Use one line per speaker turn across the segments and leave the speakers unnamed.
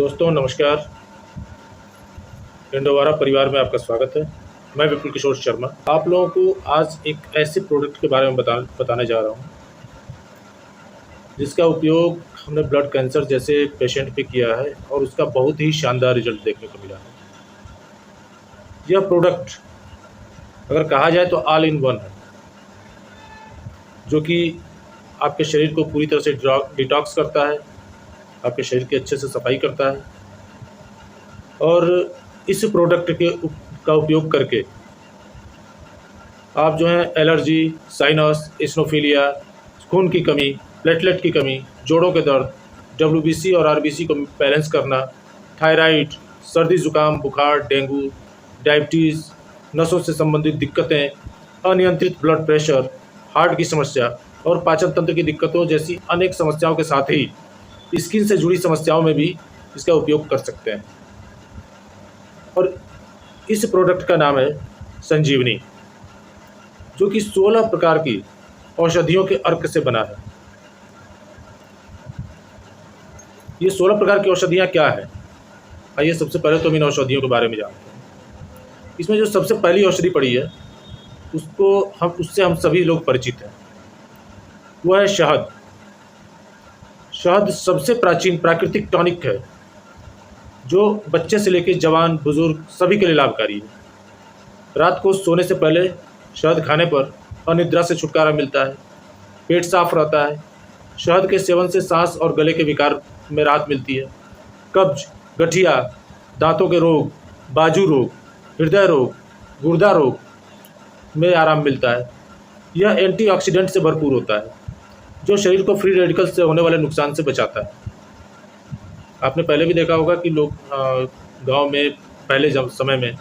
दोस्तों नमस्कार। इंडोवारा परिवार में आपका स्वागत है। मैं विपुल किशोर शर्मा आप लोगों को आज एक ऐसे प्रोडक्ट के बारे में बताने जा रहा हूं जिसका उपयोग हमने ब्लड कैंसर जैसे पेशेंट पे किया है और उसका बहुत ही शानदार रिजल्ट देखने को मिला है। यह प्रोडक्ट अगर कहा जाए तो ऑल इन वन है, जो कि आपके शरीर को पूरी तरह से डिटॉक्स करता है, आपके शरीर की अच्छे से सफाई करता है और इस प्रोडक्ट का उपयोग करके आप जो है एलर्जी, साइनस, एसिनोफिलिया, खून की कमी, प्लेटलेट की कमी, जोड़ों के दर्द, डब्ल्यूबीसी और आरबीसी को बैलेंस करना, थायराइड, सर्दी जुकाम, बुखार, डेंगू, डायबिटीज़, नसों से संबंधित दिक्कतें, अनियंत्रित ब्लड प्रेशर, हार्ट की समस्या और पाचन तंत्र की दिक्कतों जैसी अनेक समस्याओं के साथ ही स्किन से जुड़ी समस्याओं में भी इसका उपयोग कर सकते हैं। और इस प्रोडक्ट का नाम है संजीवनी, जो कि 16 प्रकार की औषधियों के अर्क से बना है। ये 16 प्रकार की औषधियाँ क्या है? आइए सबसे पहले तो हम इन औषधियों के बारे में जानते हैं। इसमें जो सबसे पहली औषधि पड़ी है उससे हम सभी लोग परिचित हैं, वो है शहद। शहद सबसे प्राचीन प्राकृतिक टॉनिक है जो बच्चे से लेकर जवान, बुजुर्ग सभी के लिए लाभकारी है। रात को सोने से पहले शहद खाने पर अनिद्रा से छुटकारा मिलता है, पेट साफ रहता है। शहद के सेवन से सांस और गले के विकार में राहत मिलती है। कब्ज, गठिया, दांतों के रोग, बाजू रोग, हृदय रोग, गुर्दा रोग में आराम मिलता है। यह एंटीऑक्सीडेंट से भरपूर होता है जो शरीर को फ्री रेडिकल से होने वाले नुकसान से बचाता है। आपने पहले भी देखा होगा कि लोग गांव में पहले जब समय में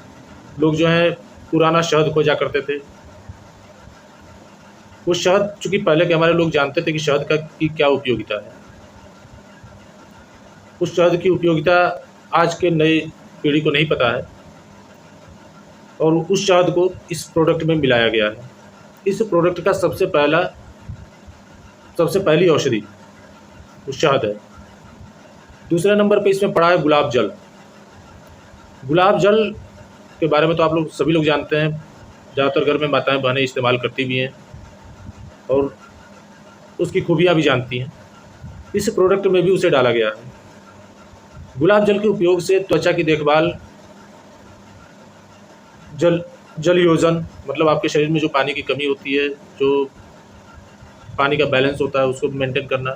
लोग जो है पुराना शहद खोजा करते थे। वो शहद, चूँकि पहले के हमारे लोग जानते थे कि शहद की क्या उपयोगिता है। उस शहद की उपयोगिता आज के नई पीढ़ी को नहीं पता है और उस शहद को इस प्रोडक्ट में मिलाया गया है। इस प्रोडक्ट का सबसे पहली औषधि वो शहद है। दूसरे नंबर पे इसमें पड़ा है गुलाब जल। गुलाब जल के बारे में तो आप लोग सभी लोग जानते हैं, ज़्यादातर घर में माताएं बहनें इस्तेमाल करती भी हैं और उसकी खूबियाँ भी जानती हैं। इस प्रोडक्ट में भी उसे डाला गया है। गुलाब जल के उपयोग से त्वचा की देखभाल, जल योजन मतलब आपके शरीर में जो पानी की कमी होती है, जो पानी का बैलेंस होता है उसको मेंटेन करना,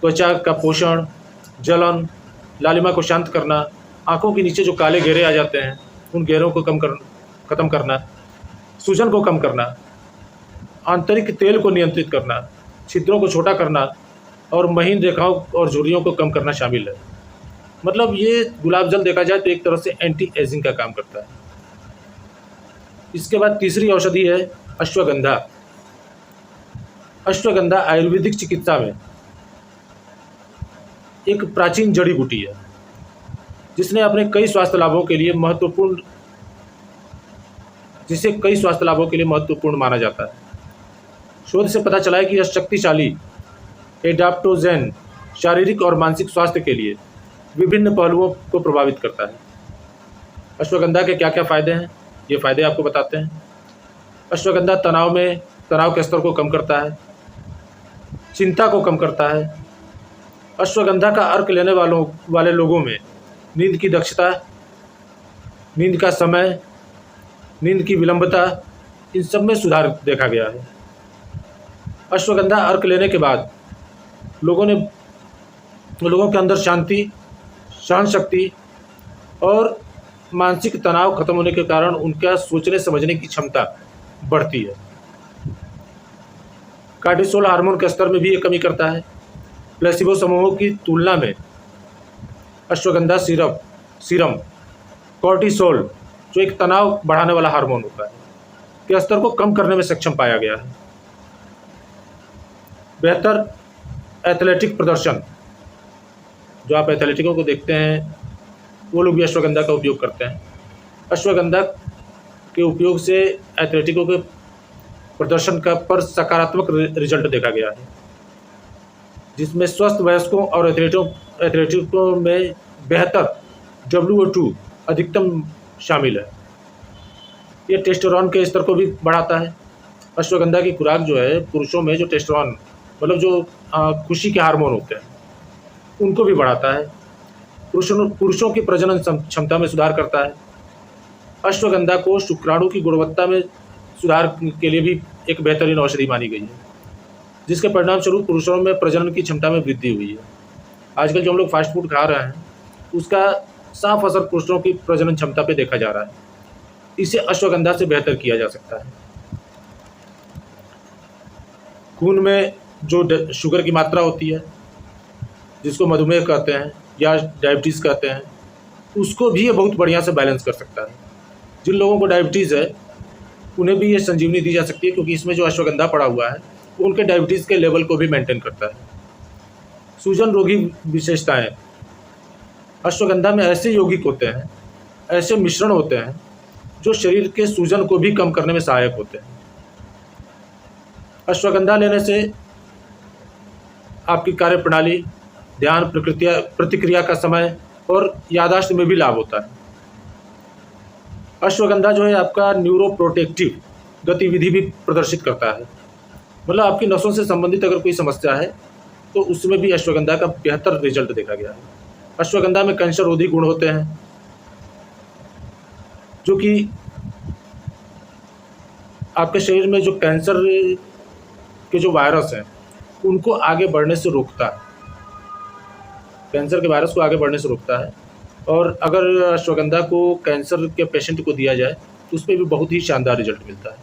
त्वचा का पोषण, जलन, लालिमा को शांत करना, आंखों के नीचे जो काले घेरे आ जाते हैं उन घेरों को ख़त्म करना, सूजन को कम करना, आंतरिक तेल को नियंत्रित करना, छिद्रों को छोटा करना और महीन रेखाओं और झुर्रियों को कम करना शामिल है। मतलब ये गुलाब जल देखा जाए तो एक तरह से एंटी एजिंग का काम करता है। इसके बाद तीसरी औषधि है अश्वगंधा। अश्वगंधा आयुर्वेदिक चिकित्सा में एक प्राचीन जड़ी बूटी है जिसे कई स्वास्थ्य लाभों के लिए महत्वपूर्ण माना जाता है। शोध से पता चला है कि यह शक्तिशाली एडाप्टोजेन शारीरिक और मानसिक स्वास्थ्य के लिए विभिन्न पहलुओं को प्रभावित करता है। अश्वगंधा के क्या क्या फ़ायदे हैं, ये फ़ायदे आपको बताते हैं। अश्वगंधा तनाव के स्तर को कम करता है, चिंता को कम करता है। अश्वगंधा का अर्क लेने वाले लोगों में नींद की दक्षता, नींद का समय, नींद की विलंबता, इन सब में सुधार देखा गया है। अश्वगंधा अर्क लेने के बाद लोगों के अंदर शांति, सहन शक्ति और मानसिक तनाव खत्म होने के कारण उनका सोचने समझने की क्षमता बढ़ती है। कार्टिसोल हार्मोन के स्तर में भी ये कमी करता है। प्लेसिबो समूहों की तुलना में अश्वगंधा सीरम कॉर्टिसोल, जो एक तनाव बढ़ाने वाला हार्मोन होता है, के स्तर को कम करने में सक्षम पाया गया है। बेहतर एथलेटिक प्रदर्शन, जो आप एथलेटिकों को देखते हैं वो लोग भी अश्वगंधा का उपयोग करते हैं। अश्वगंधा के उपयोग से एथलेटिकों के प्रदर्शन पर सकारात्मक रिजल्ट देखा गया है। जिसमें स्वस्थ वयस्कों और एथलीटों में बेहतर WO2 अधिकतम शामिल है। ये टेस्टोस्टेरोन के स्तर को भी बढ़ाता है। अश्वगंधा की खुराक जो है पुरुषों में जो टेस्टोस्टेरोन मतलब जो खुशी के हार्मोन होते हैं उनको भी बढ़ाता है। पुरुषों की प्रजनन क्षमता में सुधार करता है। अश्वगंधा को शुक्राणु की गुणवत्ता में सुधार के लिए भी एक बेहतरीन औषधि मानी गई है, जिसके परिणाम स्वरूप पुरुषों में प्रजनन की क्षमता में वृद्धि हुई है। आजकल जो हम लोग फास्ट फूड खा रहे हैं उसका साफ असर पुरुषों की प्रजनन क्षमता पे देखा जा रहा है। इसे अश्वगंधा से बेहतर किया जा सकता है। खून में जो शुगर की मात्रा होती है, जिसको मधुमेह कहते हैं या डायबिटीज़ कहते हैं, उसको भी ये बहुत बढ़िया से बैलेंस कर सकता है। जिन लोगों को डायबिटीज़ है उन्हें भी ये संजीवनी दी जा सकती है, क्योंकि इसमें जो अश्वगंधा पड़ा हुआ है वो उनके डायबिटीज़ के लेवल को भी मेंटेन करता है। सूजन रोगी विशेषताएं, अश्वगंधा में ऐसे यौगिक होते हैं, ऐसे मिश्रण होते हैं जो शरीर के सूजन को भी कम करने में सहायक होते हैं। अश्वगंधा लेने से आपकी कार्यप्रणाली, ध्यान, प्रतिक्रिया का समय और याददाश्त में भी लाभ होता है। अश्वगंधा जो है आपका न्यूरोप्रोटेक्टिव गतिविधि भी प्रदर्शित करता है। मतलब आपकी नसों से संबंधित अगर कोई समस्या है तो उसमें भी अश्वगंधा का बेहतर रिजल्ट देखा गया है। अश्वगंधा में कैंसर रोधी गुण होते हैं, जो कि आपके शरीर में जो कैंसर के जो वायरस हैं उनको आगे बढ़ने से रोकता है। कैंसर के वायरस को आगे बढ़ने से रोकता है। और अगर अश्वगंधा को कैंसर के पेशेंट को दिया जाए तो उस पर भी बहुत ही शानदार रिजल्ट मिलता है।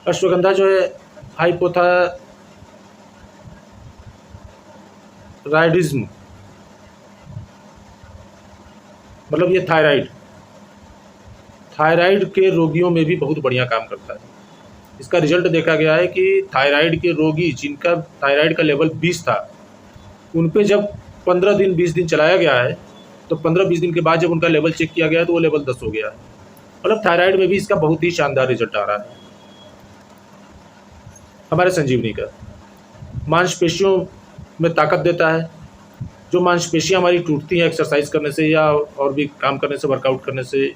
अश्वगंधा जो है हाइपोथायराइडिज्म मतलब ये थायराइड के रोगियों में भी बहुत बढ़िया काम करता है। इसका रिजल्ट देखा गया है कि थायराइड के रोगी जिनका थायराइड का लेवल 20 था, उन पे जब 15 दिन 20 दिन चलाया गया है तो 15-20 दिन के बाद जब उनका लेवल चेक किया गया है तो वो लेवल 10 हो गया है। मतलब थायराइड में भी इसका बहुत ही शानदार रिजल्ट आ रहा है। हमारे संजीवनी का मांसपेशियों में ताकत देता है। जो मांसपेशियां हमारी टूटती हैं एक्सरसाइज करने से या और भी काम करने से, वर्कआउट करने से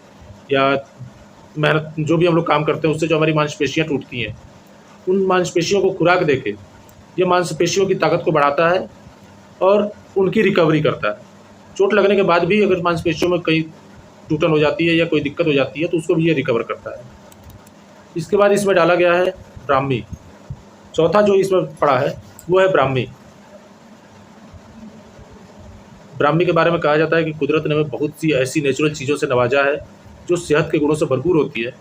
या मेहनत जो भी हम लोग काम करते हैं उससे जो हमारी मांसपेशियां टूटती हैं, उन मांसपेशियों को खुराक देके ये मांसपेशियों की ताकत को बढ़ाता है और उनकी रिकवरी करता है। चोट लगने के बाद भी अगर मांसपेशियों में कहीं टूटन हो जाती है या कोई दिक्कत हो जाती है तो उसको भी ये रिकवर करता है। इसके बाद इसमें डाला गया है ब्राह्मी। चौथा जो इसमें पड़ा है वो है ब्राह्मी। ब्राह्मी के बारे में कहा जाता है कि कुदरत ने हमें बहुत सी ऐसी नेचुरल चीज़ों से नवाजा है जो सेहत के गुणों से भरपूर होती है।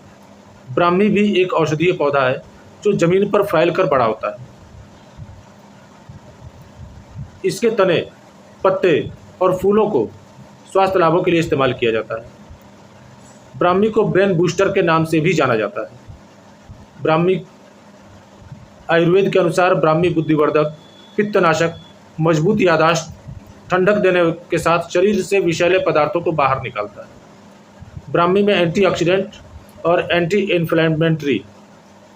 ब्राह्मी भी एक औषधीय पौधा है जो जमीन पर फैलकर बड़ा होता है। इसके तने, पत्ते और फूलों को स्वास्थ्य लाभों के लिए इस्तेमाल किया जाता है। ब्राह्मी को ब्रेन बूस्टर के नाम से भी जाना जाता है। ब्राह्मी आयुर्वेद के अनुसार ब्राह्मी बुद्धिवर्धक, पित्तनाशक, मजबूत याददाश्त, ठंडक देने के साथ शरीर से विषैले पदार्थों को बाहर निकालता है। ब्राह्मी में एंटीऑक्सीडेंट और एंटी इन्फ्लेमेटरी,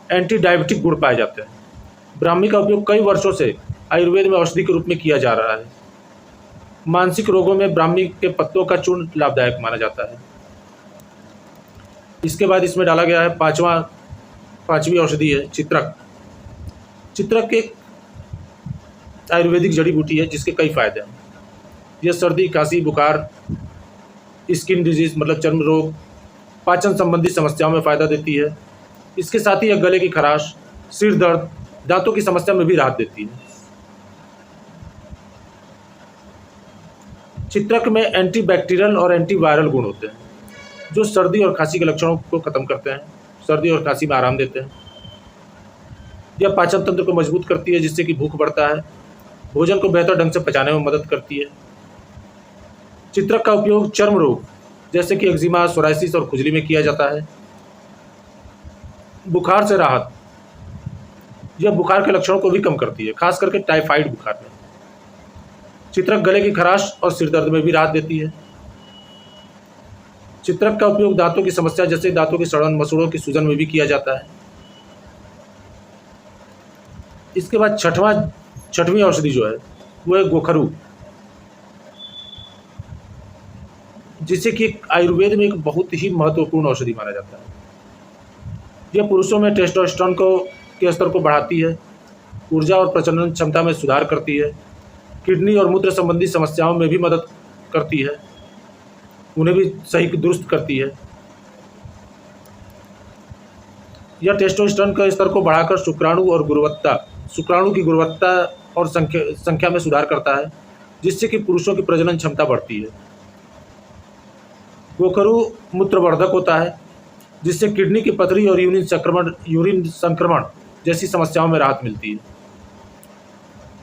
एंटी डायबिटिक गुण पाए जाते हैं। ब्राह्मी का उपयोग कई वर्षों से आयुर्वेद में औषधि के रूप में किया जा रहा है। मानसिक रोगों में ब्राह्मी के पत्तों का चूर्ण लाभदायक माना जाता है। इसके बाद इसमें डाला गया है पांचवी औषधि है चित्रक। चित्रक एक आयुर्वेदिक जड़ी बूटी है जिसके कई फायदे हैं। यह सर्दी, खांसी, बुखार, स्किन डिजीज मतलब चर्म रोग, पाचन संबंधी समस्याओं में फ़ायदा देती है। इसके साथ ही यह गले की खराश, सिर दर्द, दांतों की समस्या में भी राहत देती है। चित्रक में एंटीबैक्टीरियल और एंटीवायरल गुण होते हैं जो सर्दी और खांसी के लक्षणों को खत्म करते हैं, सर्दी और खांसी में आराम देते हैं। यह पाचन तंत्र को मजबूत करती है जिससे कि भूख बढ़ता है, भोजन को बेहतर ढंग से पचाने में मदद करती है। चित्रक का उपयोग चर्म रोग जैसे कि एक्जिमा, सोराइसिस और खुजली में किया जाता है। बुखार से राहत, यह बुखार के लक्षणों को भी कम करती है, खास करके टाइफाइड बुखार में। चित्रक गले की खराश और सिर दर्द में भी राहत देती है। चित्रक का उपयोग दांतों की समस्या जैसे दांतों की सड़न, मसूड़ों की सूजन में भी किया जाता है। इसके बाद छठवीं औषधि जो है वो है गोखरू, जिसे कि आयुर्वेद में एक बहुत ही महत्वपूर्ण औषधि माना जाता है। यह पुरुषों में टेस्टोस्टेरोन के स्तर को बढ़ाती है, ऊर्जा और प्रजनन क्षमता में सुधार करती है, किडनी और मूत्र संबंधी समस्याओं में भी मदद करती है, उन्हें भी सही दुरुस्त करती है। यह टेस्टोस्टेरोन के स्तर को बढ़ाकर शुक्राणु की गुणवत्ता और संख्या में सुधार करता है, जिससे कि पुरुषों की प्रजनन क्षमता बढ़ती है। गोखरू मूत्रवर्धक होता है, जिससे किडनी की पथरी और यूरिन संक्रमण जैसी समस्याओं में राहत मिलती है।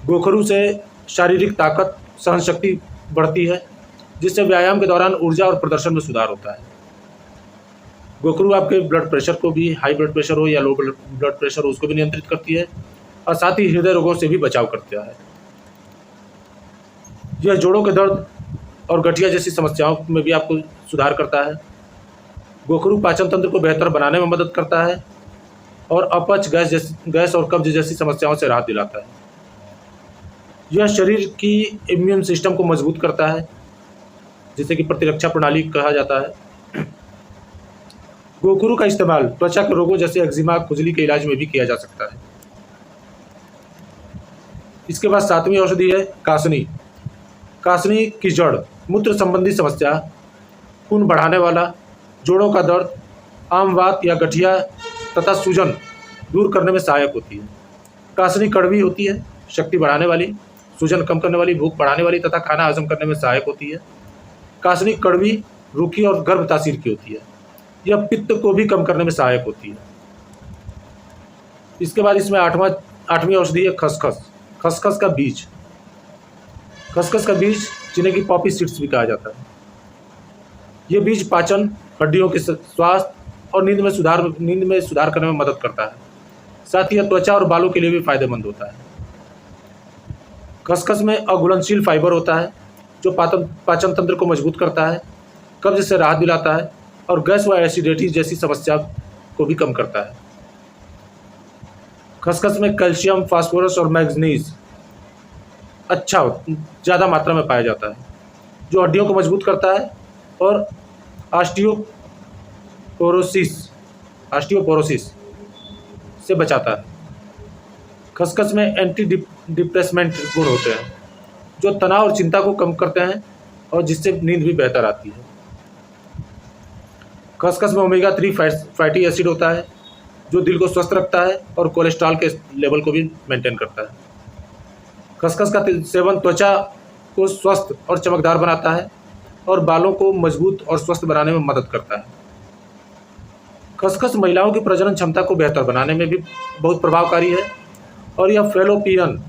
गोखरू से शारीरिक ताकत, सहन शक्ति बढ़ती है, जिससे व्यायाम के दौरान ऊर्जा और प्रदर्शन में सुधार होता है। गोखरू आपके ब्लड प्रेशर को भी, हाई ब्लड प्रेशर हो या लो ब्लड प्रेशर हो, उसको भी नियंत्रित करती है और साथ ही हृदय रोगों से भी बचाव करता है। यह जोड़ों के दर्द और गठिया जैसी समस्याओं में भी आपको सुधार करता है। गोखरू पाचन तंत्र को बेहतर बनाने में मदद करता है और अपच, गैस और कब्ज जैसी समस्याओं से राहत दिलाता है। यह शरीर की इम्यून सिस्टम को मजबूत करता है, जिसे कि प्रतिरक्षा प्रणाली कहा जाता है। गोखरू का इस्तेमाल त्वचा के रोगों जैसे एक्जिमा, खुजली के इलाज में भी किया जा सकता है। इसके बाद 7वीं औषधि है कासनी। कासनी की जड़ मूत्र संबंधी समस्या, खून बढ़ाने वाला, जोड़ों का दर्द, आमवात या गठिया तथा सूजन दूर करने में सहायक होती है। कासनी कड़वी होती है, शक्ति बढ़ाने वाली, सूजन कम करने वाली, भूख बढ़ाने वाली तथा खाना हजम करने में सहायक होती है। कासनी कड़वी, रूखी और गर्म तासीर की होती है। यह पित्त को भी कम करने में सहायक होती है। इसके बाद इसमें 8वीं औषधि है खसखस। खसखस का बीज। खसखस का बीज, जिन्हें कि पॉपी सीड्स भी कहा जाता है। ये बीज पाचन, हड्डियों के स्वास्थ्य और नींद में सुधार करने में मदद करता है। साथ ही यह त्वचा और बालों के लिए भी फायदेमंद होता है। खसखस में अघुलनशील फाइबर होता है, जो पाचन तंत्र को मजबूत करता है, कब्ज से राहत दिलाता है और गैस व एसिडिटी जैसी समस्या को भी कम करता है। खसखस में कैल्शियम, फास्फोरस और मैग्नीज ज़्यादा मात्रा में पाया जाता है, जो हड्डियों को मजबूत करता है और ऑस्टियोपोरोसिस से बचाता है। खसखस में एंटी डिप्रेसमेंट गुण होते हैं, जो तनाव और चिंता को कम करते हैं और जिससे नींद भी बेहतर आती है। खसखस में ओमेगा 3 फैटी एसिड होता है, जो दिल को स्वस्थ रखता है और कोलेस्ट्रॉल के लेवल को भी मेंटेन करता है। खसखस का सेवन त्वचा को स्वस्थ और चमकदार बनाता है और बालों को मजबूत और स्वस्थ बनाने में मदद करता है। खसखस महिलाओं की प्रजनन क्षमता को बेहतर बनाने में भी बहुत प्रभावकारी है और यह फैलोपियन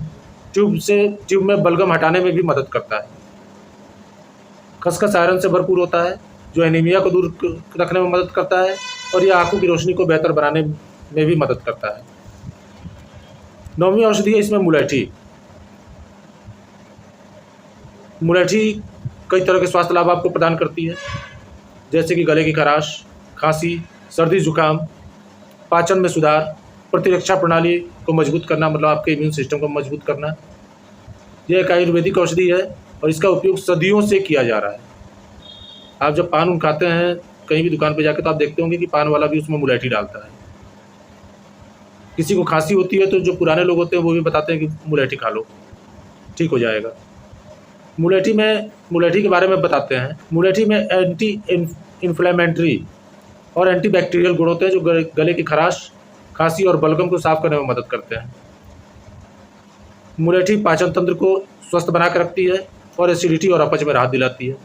ट्यूब में बलगम हटाने में भी मदद करता है। खसखस आयरन से भरपूर होता है, जो एनीमिया को दूर रखने में मदद करता है और यह आंखों की रोशनी को बेहतर बनाने में भी मदद करता है। 9वीं औषधि है इसमें मुलैठी। मुलैठी कई तरह के स्वास्थ्य लाभ आपको प्रदान करती है, जैसे कि गले की खराश, खांसी, सर्दी जुकाम, पाचन में सुधार, प्रतिरक्षा प्रणाली को मजबूत करना, मतलब आपके इम्यून सिस्टम को मजबूत करना। यह एक आयुर्वेदिक औषधि है और इसका उपयोग सदियों से किया जा रहा है। आप जब पान खाते हैं कहीं भी दुकान पे जाकर, तो आप देखते होंगे कि पान वाला भी उसमें मुलैठी डालता है। किसी को खांसी होती है तो जो पुराने लोग होते हैं वो भी बताते हैं कि मुलैठी खा लो, ठीक हो जाएगा। मुलैठी के बारे में बताते हैं। मुलैठी में एंटी इन्फ्लेमेटरी और एंटीबैक्टीरियल गुण होते हैं, जो गले की खराश, खांसी और बलगम को साफ करने में मदद करते हैं। मुलैठी पाचन तंत्र को स्वस्थ बना कर रखती है और एसिडिटी और अपच में राहत दिलाती है।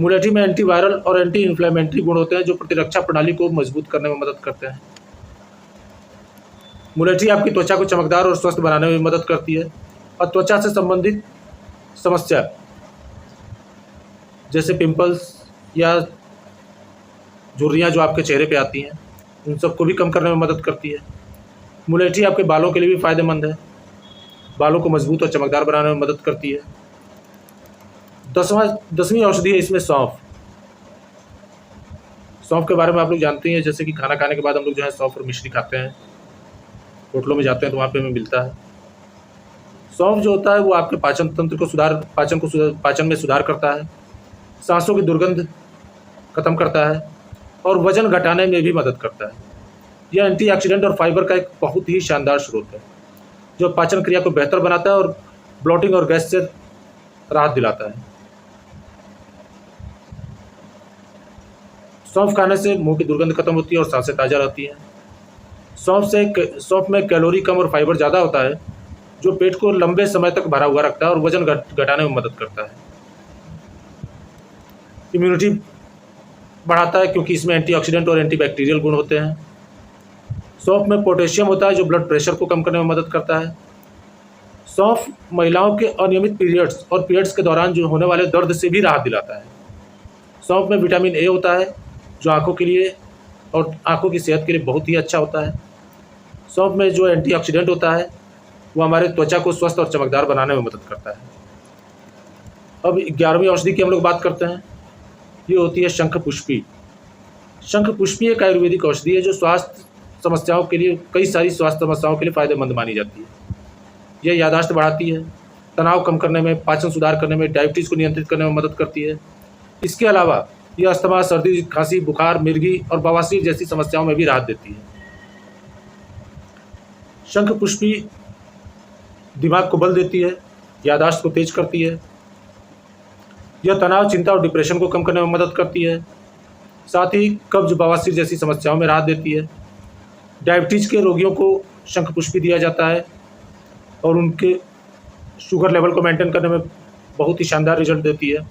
मुलैठी में एंटीवायरल और एंटी इन्फ्लेमेटरी गुण होते हैं, जो प्रतिरक्षा प्रणाली को मजबूत करने में मदद करते हैं। मुलैठी आपकी त्वचा को चमकदार और स्वस्थ बनाने में मदद करती है और त्वचा से संबंधित समस्या जैसे पिंपल्स या झुर्रियाँ जो आपके चेहरे पे आती हैं, उन सबको भी कम करने में मदद करती है। मुलैठी आपके बालों के लिए भी फायदेमंद है, बालों को मजबूत और चमकदार बनाने में मदद करती है। 10वीं औषधि है इसमें सौंफ। सौंफ के बारे में आप लोग जानते हैं, जैसे कि खाना खाने के बाद हम लोग जो है सौंफ और मिश्री खाते हैं, होटलों में जाते हैं तो वहाँ पे हमें मिलता है। सौंफ जो होता है वो आपके पाचन तंत्र को पाचन में सुधार करता है, सांसों की दुर्गंध खत्म करता है और वजन घटाने में भी मदद करता है। यह एंटीऑक्सीडेंट और फाइबर का एक बहुत ही शानदार स्रोत है जो पाचन क्रिया को बेहतर बनाता है और ब्लोटिंग और गैस से राहत दिलाता है। सौंफ खाने से मुंह की दुर्गंध खत्म होती है और सांसें ताज़ा रहती हैं। सौंफ में कैलोरी कम और फाइबर ज़्यादा होता है जो पेट को लंबे समय तक भरा हुआ रखता है और वजन घटाने में मदद करता है। इम्यूनिटी बढ़ाता है क्योंकि इसमें एंटीऑक्सीडेंट और एंटीबैक्टीरियल गुण होते हैं। सौंफ में पोटेशियम होता है जो ब्लड प्रेशर को कम करने में मदद करता है। सौंफ महिलाओं के अनियमित पीरियड्स के दौरान जो होने वाले दर्द से भी राहत दिलाता है। सौंफ में विटामिन ए होता है जो आँखों के लिए और आँखों की सेहत के लिए बहुत ही अच्छा होता है। सौंफ में जो एंटीऑक्सीडेंट होता है वो हमारे त्वचा को स्वस्थ और चमकदार बनाने में मदद करता है। अब 11वीं औषधि की हम लोग बात करते हैं। ये होती है शंखपुष्पी। शंखपुष्पी एक आयुर्वेदिक औषधि है जो कई सारी स्वास्थ्य समस्याओं के लिए फ़ायदेमंद मानी जाती है। यह याददाश्त बढ़ाती है, तनाव कम करने में, पाचन सुधार करने में, डायबिटीज़ को नियंत्रित करने में मदद करती है। इसके अलावा यह अस्थमा, सर्दी, खांसी, बुखार, मिर्गी और बवासीर जैसी समस्याओं में भी राहत देती है। शंखपुष्पी दिमाग को बल देती है, याददाश्त को तेज करती है। यह तनाव, चिंता और डिप्रेशन को कम करने में मदद करती है। साथ ही कब्ज, बवासीर जैसी समस्याओं में राहत देती है। डायबिटीज़ के रोगियों को शंखपुष्पी दिया जाता है और उनके शुगर लेवल को मेंटेन करने में बहुत ही शानदार रिजल्ट देती है।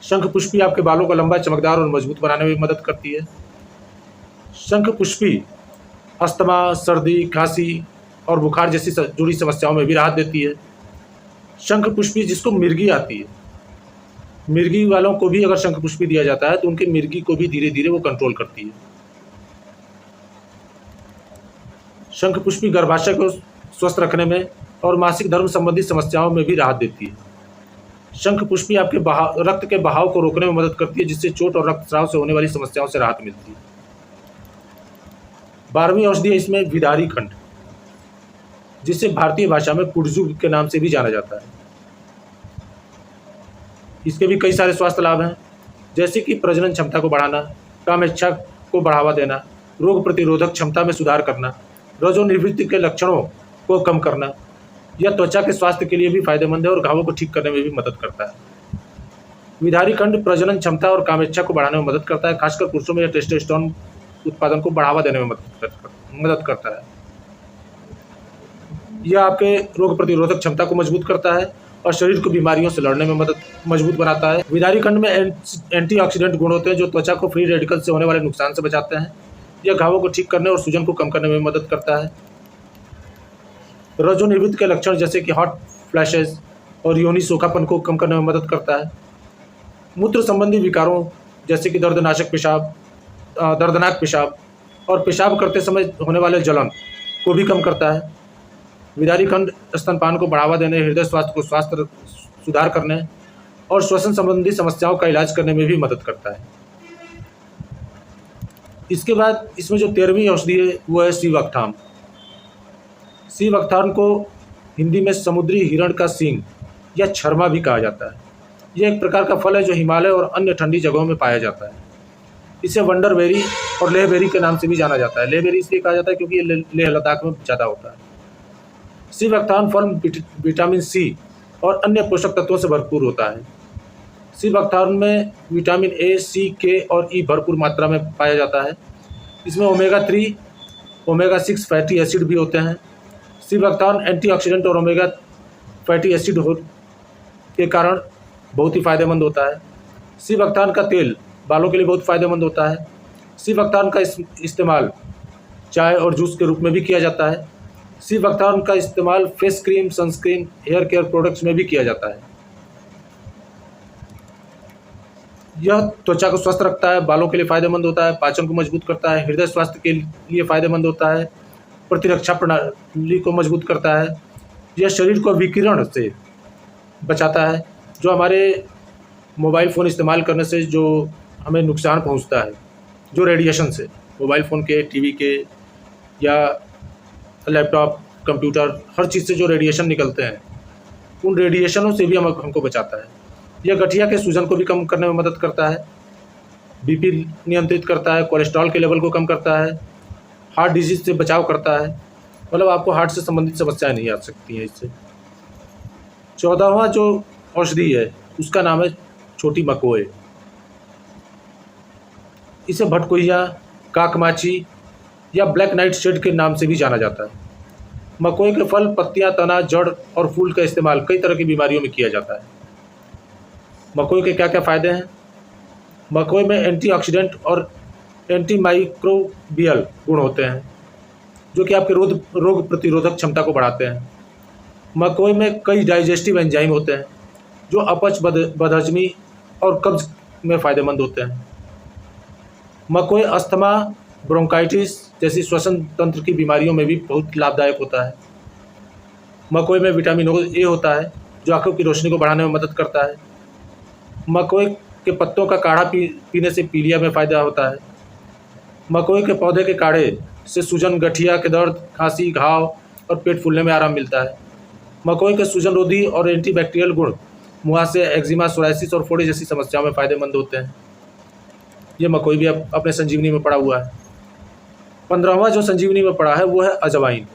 शंखपुष्पी आपके बालों को लंबा, चमकदार और मजबूत बनाने में मदद करती है। शंखपुष्पी अस्थमा, सर्दी, खांसी और बुखार जैसी जुड़ी समस्याओं में भी राहत देती है। शंखपुष्पी जिसको मिर्गी आती है, मिर्गी वालों को भी अगर शंखपुष्पी दिया जाता है तो उनके मिर्गी को भी धीरे धीरे वो कंट्रोल करती है। शंखपुष्पी गर्भाशय को स्वस्थ रखने में और मासिक धर्म संबंधी समस्याओं में भी राहत देती है। शंखपुष्पी आपके रक्त के बहाव को रोकने में मदद करती है जिससे चोट और रक्तस्राव से होने वाली समस्याओं से राहत मिलती है। 12वीं औषधि है इसमें विदारी खंड, जिसे भारतीय भाषा में पुर्जू के नाम से भी जाना जाता है। इसके भी कई सारे स्वास्थ्य लाभ हैं जैसे कि प्रजनन क्षमता को बढ़ाना, काम इच्छा को बढ़ावा देना, रोग प्रतिरोधक क्षमता में सुधार करना, रजोनिवृत्ति के लक्षणों को कम करना। यह त्वचा के स्वास्थ्य के लिए भी फायदेमंद है और घावों को ठीक करने में भी मदद करता है। विदारी खंड प्रजनन क्षमता और काम इच्छा को बढ़ाने में मदद करता है, खासकर पुरुषों में यह टेस्टोस्टेरोन उत्पादन को बढ़ावा देने में मदद करता है। यह आपके रोग प्रतिरोधक क्षमता को मजबूत करता है और शरीर को बीमारियों से लड़ने में मजबूत बनाता है। विदारी खंड में एंटीऑक्सीडेंट गुण होते हैं जो त्वचा को फ्री रेडिकल से होने वाले नुकसान से बचाते हैं। यह घावों को ठीक करने और सूजन को कम करने में मदद करता है। रजोनिवृत्ति के लक्षण जैसे कि हॉट फ्लैशेस और योनि सूखापन को कम करने में मदद करता है। मूत्र संबंधी विकारों जैसे कि दर्दनाक पेशाब और पेशाब करते समय होने वाले जलन को भी कम करता है। विदारी खंड स्तनपान को बढ़ावा देने, हृदय स्वास्थ्य सुधार करने और श्वसन संबंधी समस्याओं का इलाज करने में भी मदद करता है। इसके बाद इसमें जो 13वीं औषधि है वो है सीवकथाम। सीवकथाम को हिंदी में समुद्री हिरण का सींग या छरमा भी कहा जाता है। यह एक प्रकार का फल है जो हिमालय और अन्य ठंडी जगहों में पाया जाता है। इसे वंडर बेरी और लेह बेरी के नाम से भी जाना जाता है। लेह बेरी इसलिए कहा जाता है क्योंकि ये लेह लद्दाख में ज़्यादा होता है। सीवकथाम फल विटामिन सी और अन्य पोषक तत्वों से भरपूर होता है। सीवकथाम में विटामिन ए, सी, के और ई भरपूर मात्रा में पाया जाता है। इसमें ओमेगा 3, ओमेगा 6 फैटी एसिड भी होते हैं। सीवकथाम एंटीऑक्सीडेंट और ओमेगा फैटी एसिड के कारण बहुत ही फायदेमंद होता है। सीवकथाम का तेल बालों के लिए बहुत फ़ायदेमंद होता है। सीवकथाम का इस्तेमाल चाय और जूस के रूप में भी किया जाता है। सीवकथाम का इस्तेमाल face cream, sunscreen, hair care products में भी किया जाता है। यह त्वचा को स्वस्थ रखता है, बालों के लिए फ़ायदेमंद होता है, पाचन को मजबूत करता है, हृदय स्वास्थ्य के लिए फ़ायदेमंद होता है, प्रतिरक्षा प्रणाली को मजबूत करता है। यह शरीर को विकिरण से बचाता है जो हमारे मोबाइल फ़ोन इस्तेमाल करने से जो हमें नुकसान पहुंचता है, जो रेडिएशन से मोबाइल फ़ोन के, टीवी के या लैपटॉप कंप्यूटर, हर चीज़ से जो रेडिएशन निकलते हैं, उन रेडिएशनों से भी हमको बचाता है। यह गठिया के सूजन को भी कम करने में मदद करता है, बीपी नियंत्रित करता है, कोलेस्ट्रॉल के लेवल को कम करता है, हार्ट डिजीज़ से बचाव करता है। मतलब आपको हार्ट से संबंधित समस्याएं नहीं आ सकती हैं इससे। 14वां जो औषधि है उसका नाम है छोटी मकोए। इसे भटकुइया, काकमाची या ब्लैक नाइट शेड के नाम से भी जाना जाता है। मकोए के फल, पत्तियां, तना, जड़ और फूल का इस्तेमाल कई तरह की बीमारियों में किया जाता है। मकोए के क्या क्या फ़ायदे हैं? मकोए में एंटीऑक्सीडेंट और एंटीमाइक्रोबियल गुण होते हैं जो कि आपके रोग प्रतिरोधक क्षमता को बढ़ाते हैं। मकोए में कई डाइजेस्टिव एंजाइम होते हैं जो अपच, बदहजमी और कब्ज में फ़ायदेमंद होते हैं। मकोए अस्थमा, ब्रोंकाइटिस जैसी श्वसन तंत्र की बीमारियों में भी बहुत लाभदायक होता है। मकोए में विटामिन ए होता है जो आंखों की रोशनी को बढ़ाने में मदद करता है। मकोए के पत्तों का काढ़ा पीने से पीलिया में फ़ायदा होता है। मकोए के पौधे के काढ़े से सूजन, गठिया के दर्द, खांसी, घाव और पेट फूलने में आराम मिलता है। मकोए के सूजन रोधी और एंटीबैक्टीरियल गुण मुहासे, एक्जिमा, सोराइसिस और फोड़े जैसी समस्याओं में फ़ायदेमंद होते हैं। ये मकोई भी अपने संजीवनी में पड़ा हुआ है। 15वां जो संजीवनी में पड़ा है वो है अजवाइन।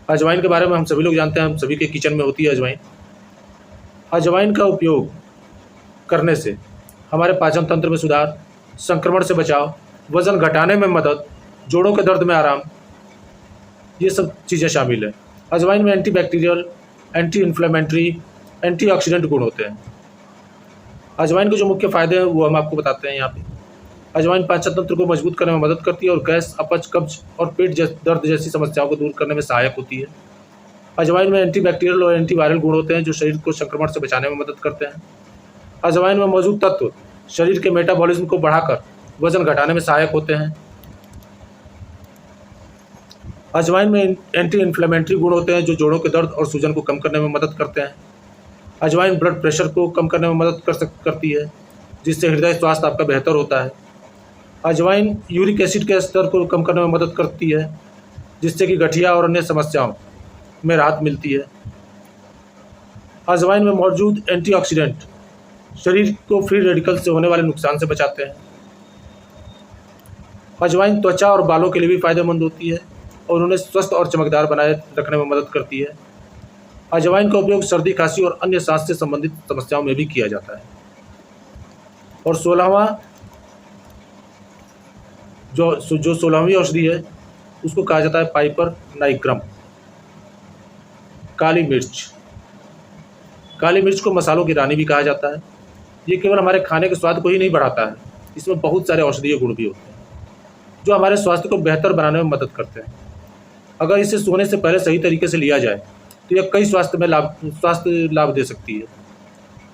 अजवाइन के बारे में हम सभी लोग जानते हैं, हम सभी के किचन में होती है अजवाइन। अजवाइन का उपयोग करने से हमारे पाचन तंत्र में सुधार, संक्रमण से बचाव, वज़न घटाने में मदद, जोड़ों के दर्द में आराम, ये सब चीज़ें शामिल हैं। अजवाइन में एंटीबैक्टीरियल, एंटी इन्फ्लेमेटरी, एंटीऑक्सीडेंट गुण होते हैं। अजवाइन के जो मुख्य फ़ायदे हैं वो हम आपको बताते हैं यहाँ पे। अजवाइन पाचन तंत्र को मजबूत करने में मदद करती है और गैस, अपच, कब्ज और पेट दर्द जैसी समस्याओं को दूर करने में सहायक होती है। अजवाइन में एंटीबैक्टीरियल और एंटीवायरल गुण होते हैं जो शरीर को संक्रमण से बचाने में मदद करते हैं। अजवाइन में मौजूद तत्व शरीर के मेटाबॉलिज्म को बढ़ाकर वजन घटाने में सहायक होते हैं। अजवाइन में एंटी इन्फ्लेमेटरी गुण होते हैं जो जोड़ों के दर्द और सूजन को कम करने में मदद करते हैं। अजवाइन ब्लड प्रेशर को कम करने में मदद करती है जिससे हृदय स्वास्थ्य आपका बेहतर होता है। अजवाइन यूरिक एसिड के स्तर को कम करने में मदद करती है जिससे कि गठिया और अन्य समस्याओं में राहत मिलती है। अजवाइन में मौजूद एंटीऑक्सीडेंट शरीर को फ्री रेडिकल से होने वाले नुकसान से बचाते हैं। अजवाइन त्वचा और बालों के लिए भी फायदेमंद होती है और उन्हें स्वस्थ और चमकदार बनाए रखने में मदद करती है। अजवाइन का उपयोग सर्दी, खांसी और अन्य सांस से संबंधित समस्याओं में भी किया जाता है। और 16वां जो 16वीं औषधि है उसको कहा जाता है पाइपर नाइग्रम, काली मिर्च। काली मिर्च को मसालों की रानी भी कहा जाता है। ये केवल हमारे खाने के स्वाद को ही नहीं बढ़ाता है, इसमें बहुत सारे औषधीय गुण भी होते हैं जो हमारे स्वास्थ्य को बेहतर बनाने में मदद करते हैं। अगर इसे सोने से पहले सही तरीके से लिया जाए तो यह कई स्वास्थ्य लाभ दे सकती है।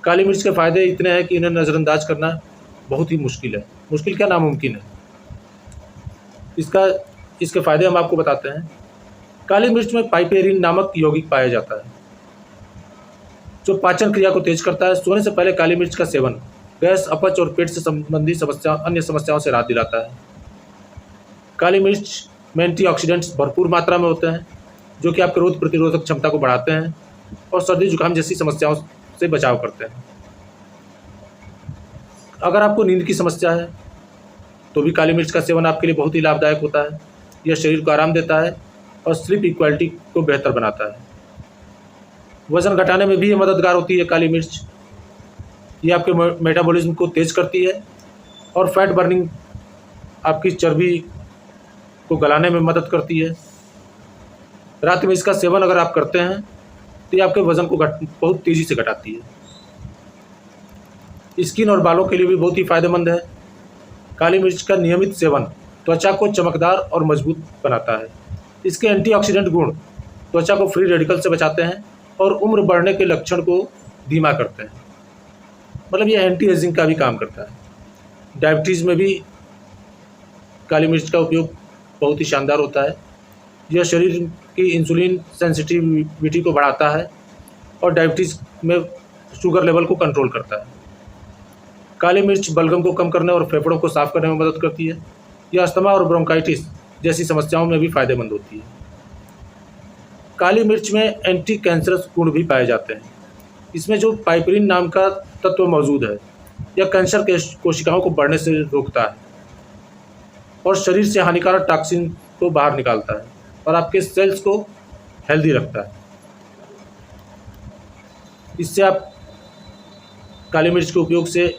काली मिर्च के फ़ायदे इतने हैं कि इन्हें नज़रअंदाज करना बहुत ही मुश्किल है। मुश्किल क्या, नामुमकिन है। इसके फ़ायदे हम आपको बताते हैं। काली मिर्च में पाइपेरिन नामक यौगिक पाया जाता है जो पाचन क्रिया को तेज करता है। सोने से पहले काली मिर्च का सेवन गैस, अपच और पेट से संबंधित अन्य समस्याओं से राहत दिलाता है। काली मिर्च में एंटीऑक्सीडेंट्स भरपूर मात्रा में होते हैं जो कि आपके रोग प्रतिरोधक क्षमता को बढ़ाते हैं और सर्दी जुकाम जैसी समस्याओं से बचाव करते हैं। अगर आपको नींद की समस्या है तो भी काली मिर्च का सेवन आपके लिए बहुत ही लाभदायक होता है। यह शरीर को आराम देता है और स्लीप इक्वालिटी को बेहतर बनाता है। वज़न घटाने में भी ये मददगार होती है काली मिर्च। ये आपके मेटाबॉलिज्म को तेज़ करती है और फैट बर्निंग, आपकी चर्बी को गलाने में मदद करती है। रात में इसका सेवन अगर आप करते हैं तो ये आपके वज़न को बहुत तेज़ी से घटाती है। स्किन और बालों के लिए भी बहुत ही फ़ायदेमंद है। काली मिर्च का नियमित सेवन त्वचा को चमकदार और मजबूत बनाता है। इसके एंटीऑक्सीडेंट गुण त्वचा को फ्री रेडिकल से बचाते हैं और उम्र बढ़ने के लक्षण को धीमा करते हैं। मतलब ये एंटी एजिंग का भी काम करता है। डायबिटीज़ में भी काली मिर्च का उपयोग बहुत ही शानदार होता है। यह शरीर की इंसुलिन सेंसिटिविटी को बढ़ाता है और डायबिटीज़ में शुगर लेवल को कंट्रोल करता है। काली मिर्च बलगम को कम करने और फेफड़ों को साफ करने में मदद करती है। यह अस्थमा और ब्रोंकाइटिस जैसी समस्याओं में भी फ़ायदेमंद होती है। काली मिर्च में एंटी कैंसरस गुण भी पाए जाते हैं। इसमें जो पाइपरिन नाम का तत्व मौजूद है, यह कैंसर के कोशिकाओं को बढ़ने से रोकता है और शरीर से हानिकारक टॉक्सिन को बाहर निकालता है और आपके सेल्स को हेल्दी रखता है। इससे आप काली मिर्च के उपयोग से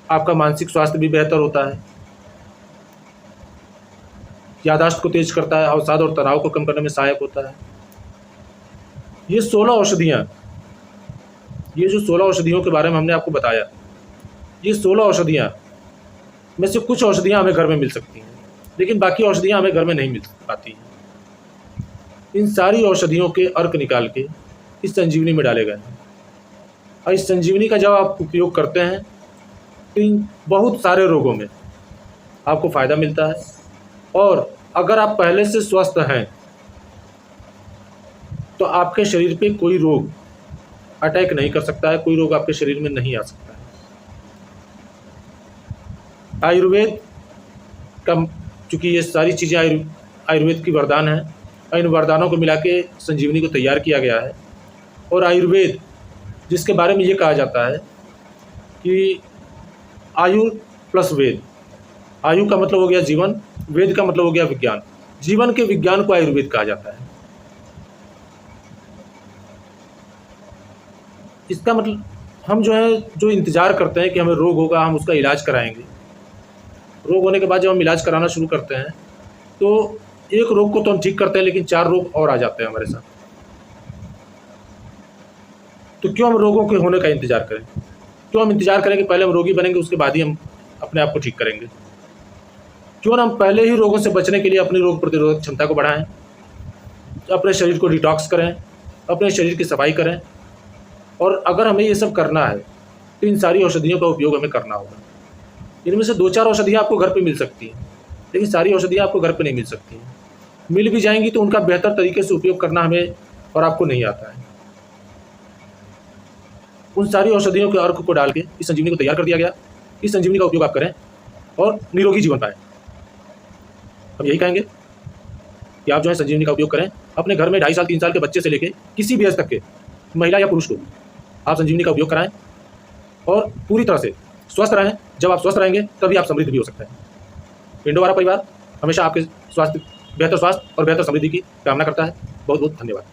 आपका मानसिक स्वास्थ्य भी बेहतर होता है, याददाश्त को तेज करता है, अवसाद और तनाव को कम करने में सहायक होता है। ये 16 औषधियाँ, ये जो 16 औषधियों के बारे में हमने आपको बताया, ये 16 औषधियाँ में से कुछ औषधियाँ हमें घर में मिल सकती हैं, लेकिन बाकी औषधियाँ हमें घर में नहीं मिल पाती हैं। इन सारी औषधियों के अर्क निकाल के इस संजीवनी में डाले गए हैं और इस संजीवनी का जब आप उपयोग करते हैं तो इन बहुत सारे रोगों में आपको फ़ायदा मिलता है। और अगर आप पहले से स्वस्थ हैं तो आपके शरीर पे कोई रोग अटैक नहीं कर सकता है, कोई रोग आपके शरीर में नहीं आ सकता है। आयुर्वेद का, चूँकि ये सारी चीज़ें आयुर्वेद की वरदान हैं, इन वरदानों को मिला के संजीवनी को तैयार किया गया है। और आयुर्वेद, जिसके बारे में ये कहा जाता है कि आयु प्लस वेद, आयु का मतलब हो गया जीवन, वेद का मतलब हो गया विज्ञान, जीवन के विज्ञान को आयुर्वेद कहा जाता है। इसका मतलब हम जो इंतज़ार करते हैं कि हमें रोग होगा, हम उसका इलाज कराएंगे, रोग होने के बाद जब हम इलाज कराना शुरू करते हैं तो एक रोग को तो हम ठीक करते हैं, लेकिन 4 रोग और आ जाते हैं हमारे साथ। तो क्यों हम रोगों के होने का इंतज़ार करें? क्यों हम इंतज़ार करें कि पहले हम रोगी बनेंगे, उसके बाद ही हम अपने आप को ठीक करेंगे? क्यों ना हम पहले ही रोगों से बचने के लिए अपनी रोग प्रतिरोधक क्षमता को बढ़ाएं, अपने शरीर को डिटॉक्स करें, अपने शरीर की सफाई करें। और अगर हमें ये सब करना है तो इन सारी औषधियों का उपयोग हमें करना होगा। इनमें से 2-4 औषधियाँ आपको घर पे मिल सकती हैं, लेकिन सारी औषधियाँ आपको घर पे नहीं मिल सकती हैं। मिल भी जाएंगी तो उनका बेहतर तरीके से उपयोग करना हमें और आपको नहीं आता है। उन सारी औषधियों के अर्क को डाल के इस संजीवनी को तैयार कर दिया गया। इस संजीवनी का उपयोग आप करें और निरोगी जीवन पाएं। हम यही कहेंगे कि आप जो है संजीवनी का उपयोग करें। अपने घर में 2.5 साल 3 साल के बच्चे से लेके किसी भी एज तक के महिला या पुरुष को आप संजीवनी का उपयोग कराएं और पूरी तरह से स्वस्थ रहें। जब आप स्वस्थ रहेंगे तभी आप समृद्ध भी हो सकते हैं। इंडोवारा परिवार हमेशा आपके बेहतर स्वास्थ्य और बेहतर समृद्धि की कामना करता है। बहुत बहुत धन्यवाद।